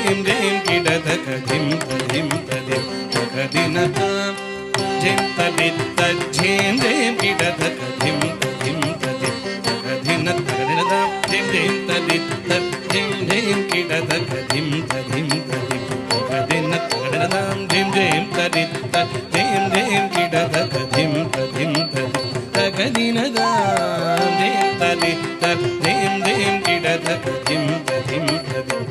dim dim kida taka dim tadim tadim taka dinata jim tadit tad jim dim kida taka dim tadim tadim taka dinata dim dim tadit tad jim dim kida taka dim tadim tadim taka dinata dim dim tadit tad jim dim kida taka dim tadim tadim taka dinata dim tadit tad jim dim kida taka dim tadim tadim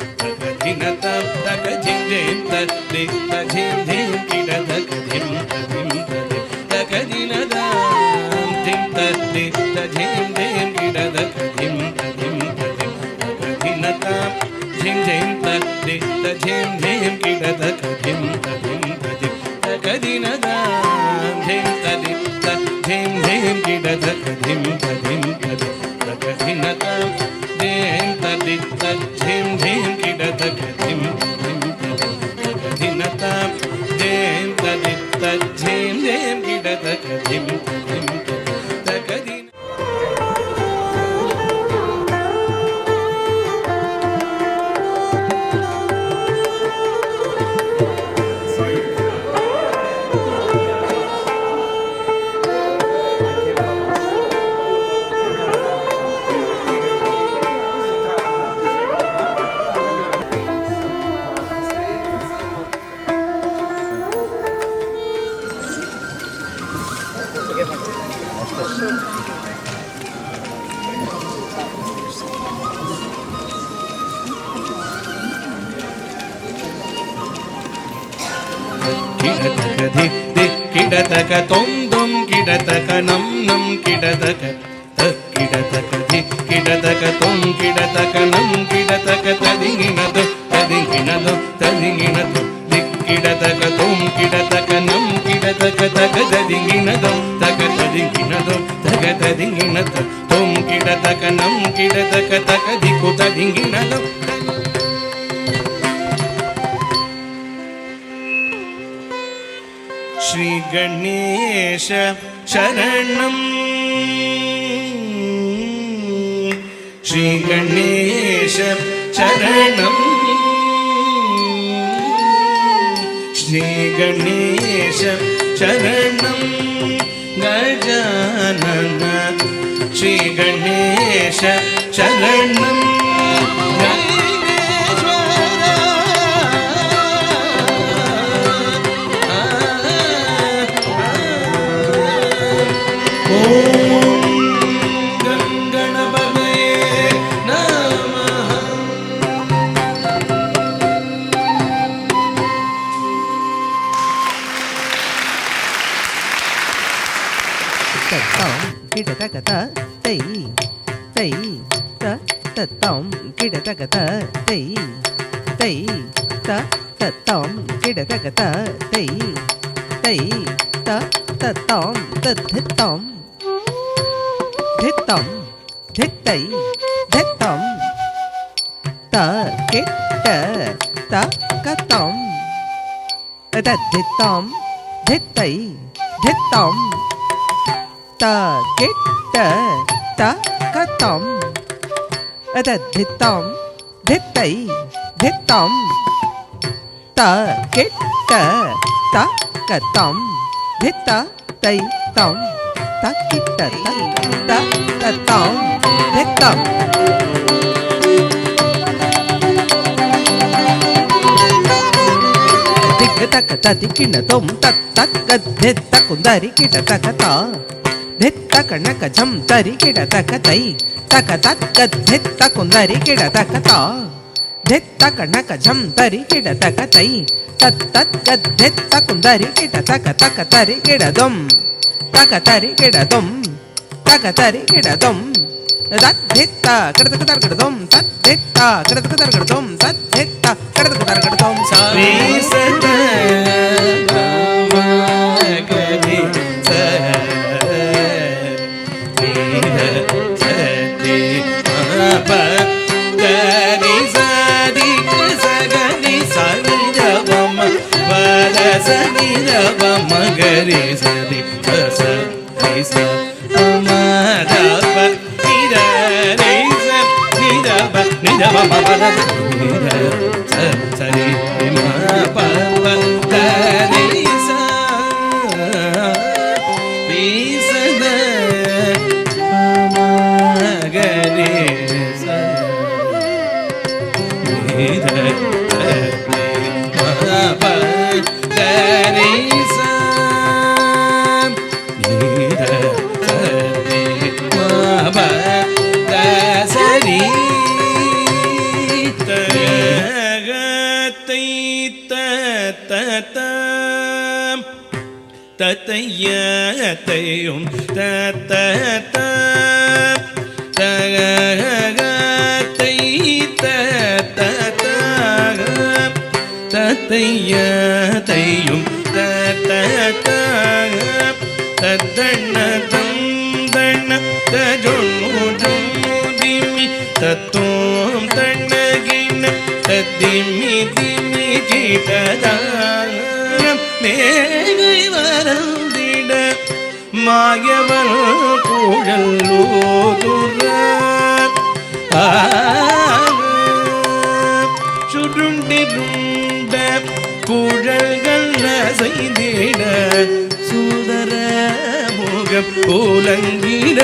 dinata taka jim dim tadit tad jim dim kida taka dim tadim tadim taka dinata dim tadit tad jim dim kida taka dim tadim tadim taka dinata jim dim tadit tad jim dim kida taka dim tadim tadim taka dinata dim tadit tad jim dim kida taka dim tadim tadim taka dinata dim tadit tad jim dim kida taka dim tadim tadim taka dinata dim tadit tad jim dim kida taka dim tadim tadim taka din kidataka tom tom kidataka nam nam kidataka kidataka kidataka tom kidataka nam kidataka tadinginado tadinginado tadinginado kidataka tom kidataka nam kidataka tagadinginado tagadinginado tagadinginado tom kidataka nam kidataka tagadiko tadinginado Shri Ganesha Sharanam Shri Ganesha Sharanam Shri Ganesha Sharanam Gajanana Shri Ganesha Sharanam கிடதகத தை தை த தத்தம் கிடதகத தை தை த தத்தம் கிடதகத தை தை த தத்தம் தத்தம் தித்தம் தித்தை தித்தம் த கிட்ட த கத்தம் தித்தம் தித்தை தித்தம் த கிட்ட த கத்தம் தித்தம் தித்தை தித்தம் த கிட்ட த கத்தம் தித்த தை தம் த கிட்ட த கத்தம் தித்தம் திக்க தக்க திக்கின தொம் தக்க தித்த குந்தரி கிட்ட தக்கதா தித்த கணக்க ஜம் தரி கிட தக்க தை தக்க தக்க தித்த குந்தரி கிட தக்கதா தித்த கணக்க ஜம் தரி கிட தக்க தை தத் தக்க தித்த குந்தரி கிட தக்க தக்க தரி கிடதும் தக்க தரி கிடதும் தக்க தரி கிடதும் தத் தித்த கிடதுக்கு தர்கிடதும் தத் தித்த கிடதுக்கு தர்கிடதும் தத் தித்த கிடதுக்கு தர்கிடதும் சாரி சத கதி மகரி சதி ச மதப நிதரே ச நிதப நிதப மபத நித ச தத்தையும் தத்தையும் தத்தண்ண தந்தண்ண தஜொண்ணுதிமி தத்துவம் தண்ணகின தத்திமி திமி ஜீததாரம் மேகை வரந்திட மாயவன் குழலூதுர சுருண்டிருண்ட குழல்கள் செய்திட சுதர முகம் கூலங்கிட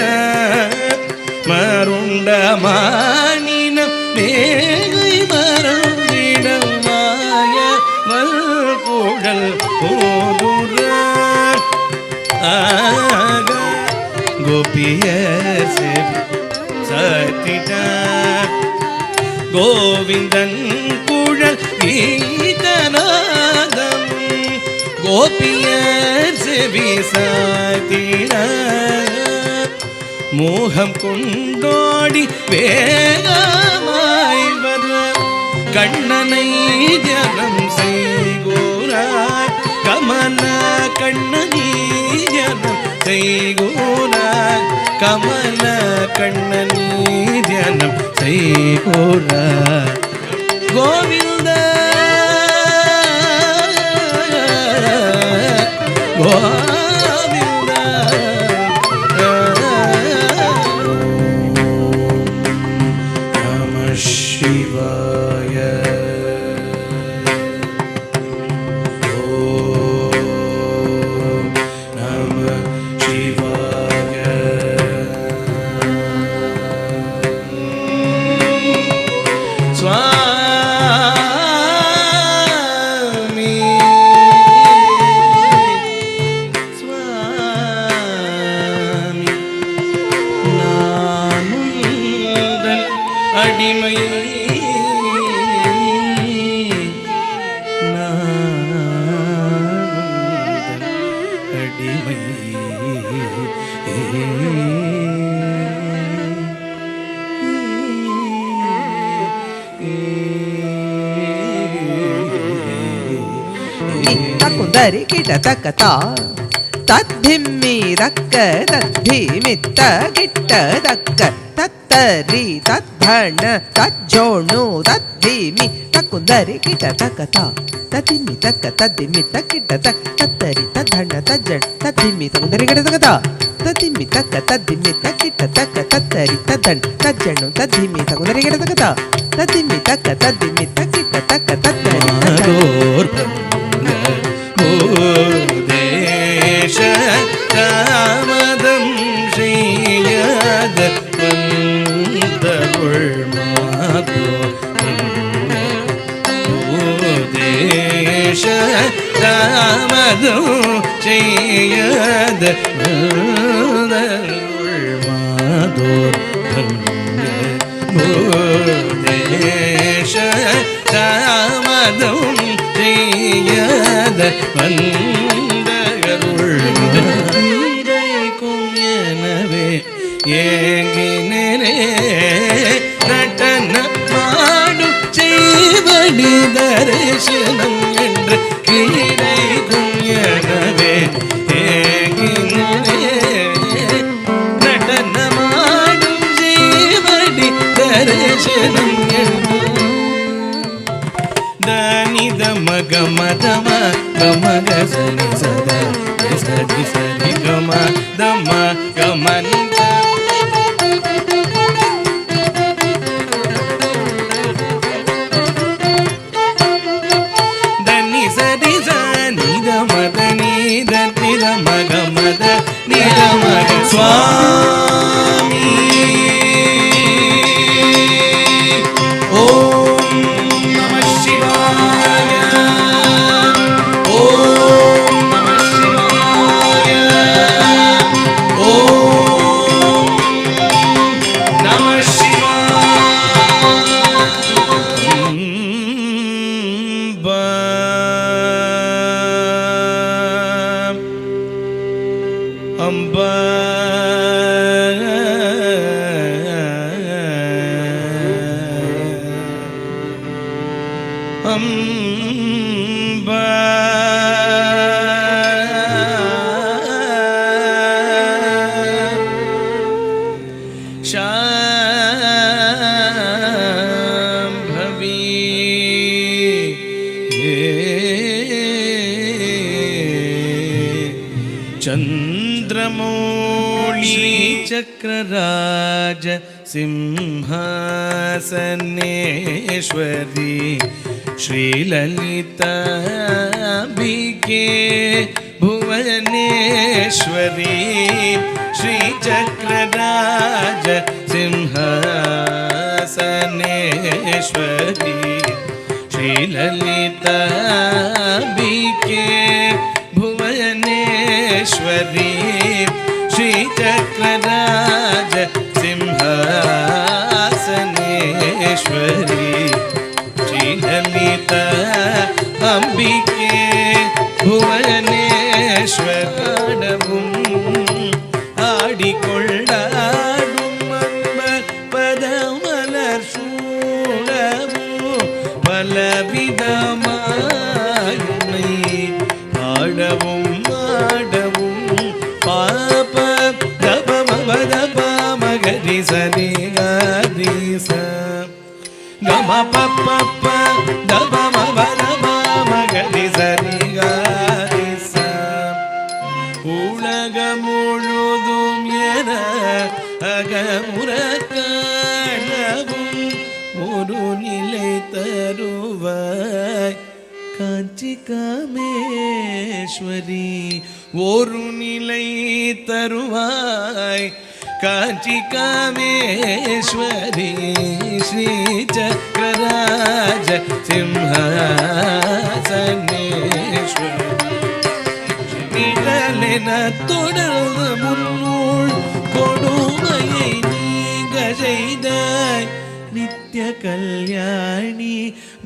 மருண்ட மானினம் மேகை மருந்திட மாயவன் குழல் போதுர கோபியர் சத்திட கோவிந்தன் குழல் கீதநாதம் கோபியர் செவி சாத்திட மோகம் கொண்டோடி வேகமாய் வர கண்ணனை ஜனம் செய்கூராய் கமல கண்ணனி ஜனம் செய்கூராய் கமல கண்ணனி ஜனம் செய்கூராய் கோவிந்த கோவிந்த நம சிவாய ஓம் நம சிவாய சுவாமி சுவாமி நானுந்தன் அடிமை நானுந்தன் அடிமை தக்குந்தரி கிட்ட தக்கதா தத்திம்மி தக்க தத்திமித்த கிட்ட தக்க தத்தரி தத்தண தஜோணு தத்திமி தக்குந்தரி கிட்ட தக்கதா தத்திமி தக்க தத்திமித்த கிட்ட தக்க தத்தரி தத்தண தஜண தத்திமி தக்குந்தரி கிட்ட தக்கதா தத்திமி தக்க தத்திமித்த கிட்ட தக்க தத்தரி தத்தண தஜணு தத்திமி தக்குந்தரி கிட்ட தக்கதா தத்திமி தக்க தத்திமித்த கிட்ட தக்க தத்தரி தேச தாமதம் செய்யாத வந்தருள் மாதோ தேச தாமதம் செய்யாத வந்தருள் மாதோ தேச தாமதம் செய்யாத வந்தருள் எனவே ஏங்கினே நடன மாடும் செய்வடி தரிசனம் என்று கீழைக்கும் எனவே ஏங்கினே நடன மாடும் செய்வடி தரிசனம் என்று ದಾನಿದ ಮಗ ಮದಮ ಗಮಗ ಸನಿ ಸದ ಸದಿ ಸರಿ ಗಮ ದಮ ಗಮಂತ ದನಿ ಸದಿ ಸನಿ ದಮ ದನಿ ದನಿ ದಮ ಗಮದ ನಿದ ಮಗ ಸ್ವಾಮಿ ಓಂ ನಮಃ ಶಿವಾಯ ಅಂಬಾ ಅಂಬಾ ಅಂಬಾ ಶಾಂಭವಿ ಚಂದ್ರಮೌಳಿ ಚಕ್ರರಾಜ ಸಿಂಹಾಸನೇಶ್ವರಿ ಶ್ರೀಲಲಿತಾಂಬಿಕೆ ಭುವನೇಶ್ವರಿ ಶ್ರೀಚಕ್ರರಾಜ ಸಿಂಹಾಸನೇಶ್ವರಿ ಶ್ರೀಲಲಿತಾಂಬಿಕೆ ಭುವನೇಶ್ವರಿ ಶ್ರೀಚಕ್ರರಾಜ ಸಿಂಹಾಸನೇಶ್ವರಿ ಶ್ರೀಲಲಿತಾ ಅಂಬಿಕೆ ಭುವನೇಶ್ವರನவும் ஆடிக்கொண்டாடும் அன்பர் பதமலர் சூழவும் பலவிதமாயுனை ஆடவும் ஆடவும் பாப தபமபதபாமகரி சனி கரிச கம பப்ப தபமபதபாமகரி சனி கரிச உலகம் முழுதும் என அகமுற காணவும் ஒரு நிலை தருவாய் காஞ்சி காமேஸ்வரி ஒரு நிலை தருவாய் காஞ்சி காமேஸ்வரி ஸ்ரீ சக்கரராஜ சிம்ஹாசனேஸ்வரி நிழலென தொடர்ந்து முன்னூல் கொடுமையை நீங்க செய்தாய் நித்ய கல்யாணி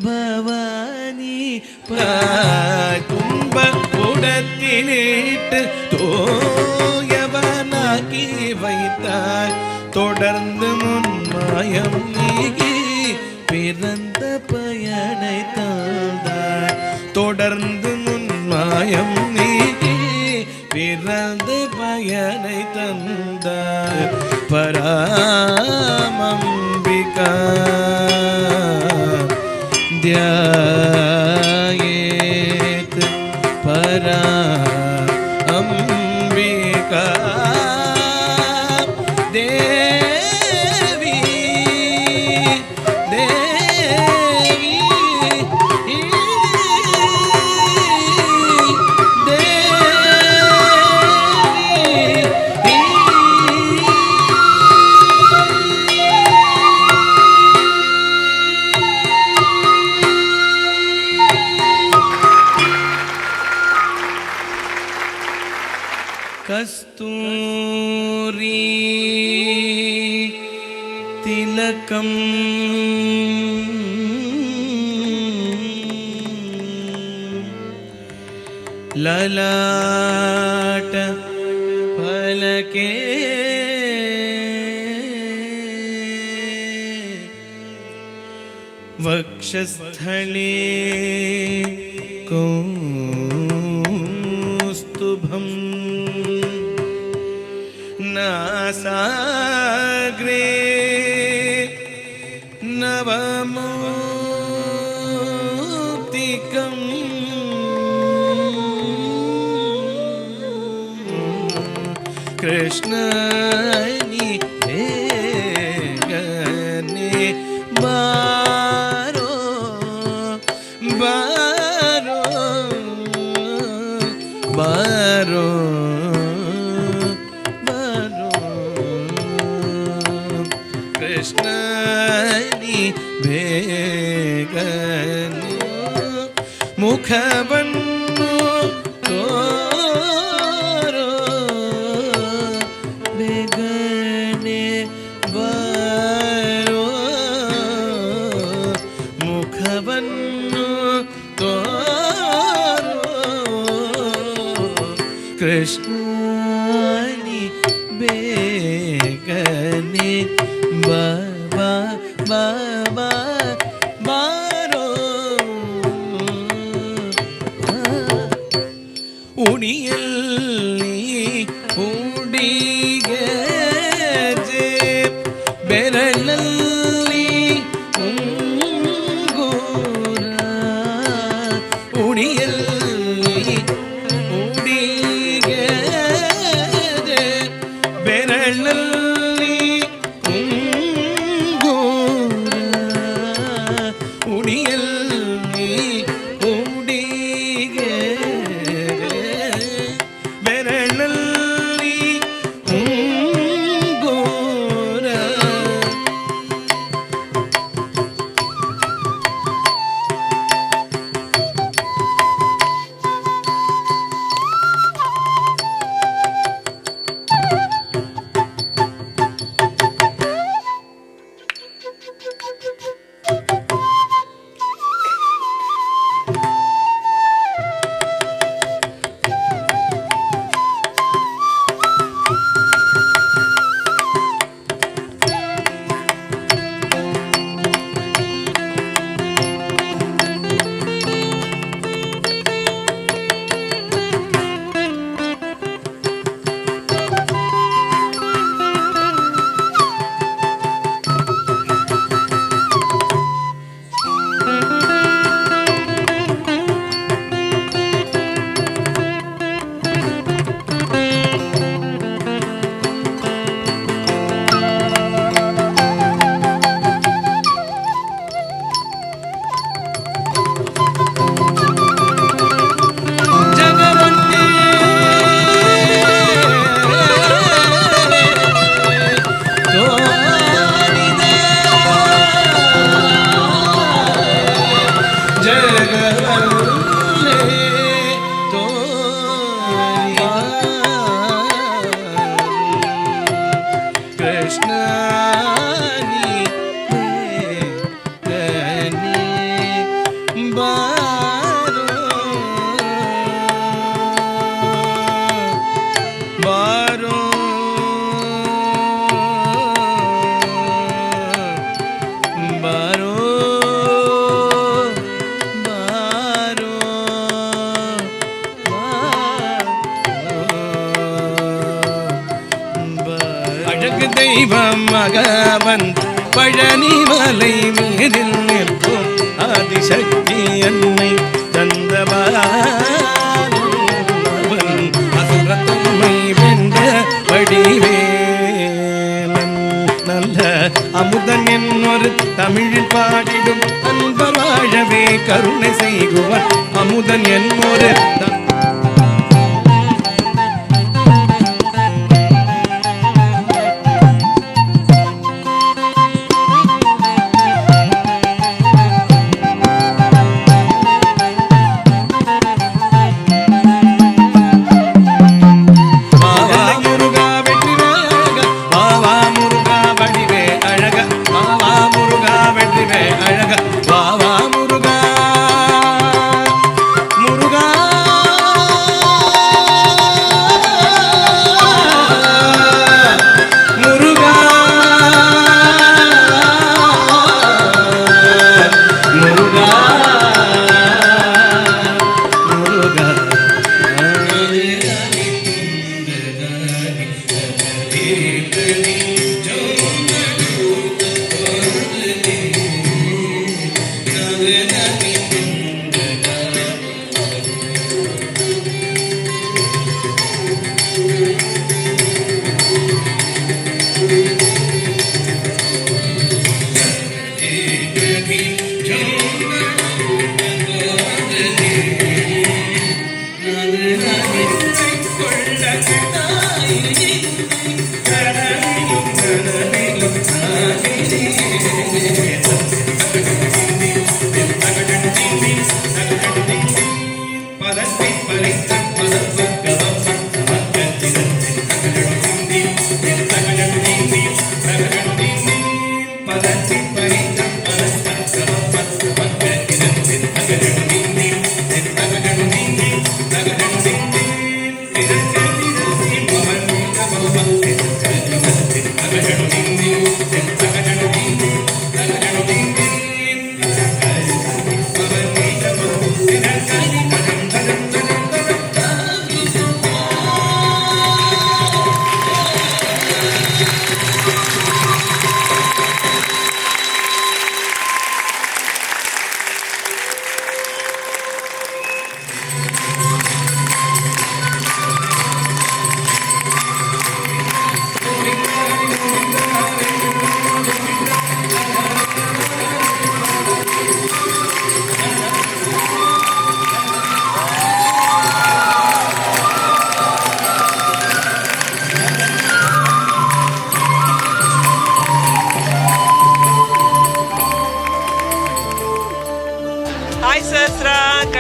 பவானி துன்ப கூடத்திலிட்டு தோயவனாக்கி வைத்தாய் தொடர்ந்து முன்மாயம் நீகி பிறந்த பயனை தாழ்ந்தாய் தொடர்ந்து முன்மாயம் நீகி பிறந்து பயனை தந்தாய் பராமம்பிகா ध्यायेत् पराम्बिका देवी देवी कस्तूरी तिलकम ललाट फलके वक्षस्थले कौस्तुभम् नासाग्रे नवमौक्तिकम् कृष्णानि गने बारो बारो बारो कृष्णानि बेगने मुखवन्नु तोरो बेगने बारो मुखवन्नु तो கிருஷ்ணாணி ಬೇಗನೆ ಬಾಬಾ ಬಾಬಾ ಬಾರೋ ಉಣಿಯಲ್ಲಿ ಉಡಿಗೆ ಬೆರಳಲ್ಲಿ ಉಂಗುರ ಉಣಿಯಲ್ಲಿ ಉಡಿಗೆ ಬೆರಳಲ್ಲಿ ಉಂಗುರ ಉಣಿಯಲ್ಲಿ ಉಡಿಗೆ ಬೆರಳಲ್ಲಿ ಉಂಗುರ தெய்வம் மகவன் பழனி மலை மீதில் நிற்கும் ஆதிசக்தி அன்னை தந்தவன் அசுரத்தம்மை வென்ற வடிவேலன் நல்ல அமுதன் என்னொரு தமிழில் பாடிடும் அன்பர் வாழவே கருணை செய்குவன் அமுதன் என்னொரு பதத்தி பறித்த பதத்த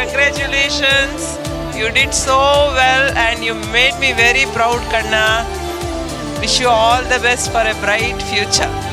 congratulations. You did so well and you made me very proud, Kanna. Wish you all the best for a bright future.